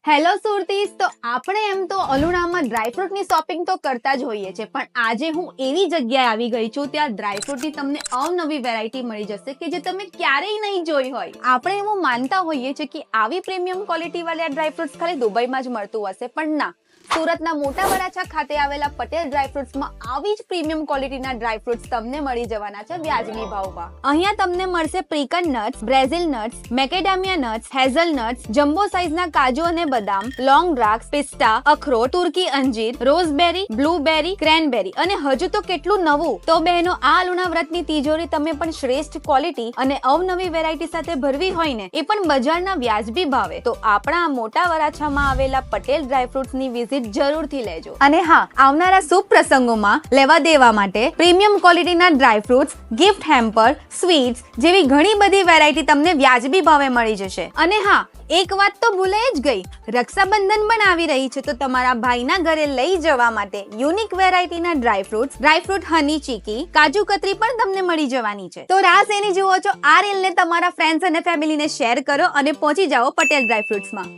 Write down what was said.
Hello સુરતીસ, તો આપણે એમ તો અલુણામાં ડ્રાયફ્રૂટની શોપિંગ તો કરતા જ હોઈએ છે, પણ આજે હું એવી જગ્યાએ આવી ગઈ છું ત્યાં ડ્રાયફ્રૂટની તમને અવનવી વેરાયટી મળી જશે કે જે તમે ક્યારેય નહીં જોઈ હોય. આપણે એવું માનતા હોઈએ છીએ કે આવી પ્રીમિયમ ક્વોલિટી વાળા ડ્રાયફ્રૂટ્સ ખાલી દુબઈમાં જ મળતું હશે, પણ ના. સુરતના મોટા વરાછા ખાતે આવેલા પટેલ ડ્રાયફ્રૂટ્સમાં આવી જ પ્રીમિયમ ક્વોલિટીના ડ્રાયફ્રૂટ્સ તમને મળી જવાના છે વ્યાજબી ભાવમાં. અહીંયા તમને મળશે pecan nuts, Brazil nuts, macadamia nuts, hazel nuts, jumbo સાઇઝના કાજુ અને બદામ, લોંગ દ્રાક્ષ, પિસ્તા, અખરોટ, તુર્કી અંજીર, રોઝબેરી, બ્લુબેરી, ક્રેનબેરી અને હજુ તો કેટલું નવું. તો બહેનો, આ અલુણા વ્રતની તિજોરી તમે પણ શ્રેષ્ઠ ક્વોલિટી અને અવનવી વેરાયટી સાથે ભરવી હોય ને, એ પણ બજારના વ્યાજબી ભાવે, તો આપણા મોટા વરાછામાં આવેલા પટેલ ડ્રાયફ્રૂટ્સની વિઝિટ જરૂરથી લેજો. અને હા, આવનારા શુભ પ્રસંગોમાં લેવા દેવા માટે પ્રીમિયમ ક્વોલિટીના ડ્રાયફ્રૂટ્સ, ગિફ્ટ હેમ્પર, સ્વીટ્સ જેવી ઘણી બધી વેરાયટી તમને વ્યાજબી ભાવે મળી જશે. અને હા, એક વાત તો ભૂલાઈ જ ગઈ, રક્ષાબંધન પણ આવી રહી છે, તો તમારા ભાઈના ઘરે લઈ જવા માટે યુનિક વેરાયટીના ડ્રાયફ્રૂટ હની ચીકી, કાજુ કતરી પણ તમને મળી જવાની છે. તો રાહ શેની જુઓ છો? આ રીલને તમારા ફ્રેન્ડ્સ અને ફેમિલીને શેર કરો અને પહોંચી જાઓ પટેલ ડ્રાયફ્રૂટ્સમાં.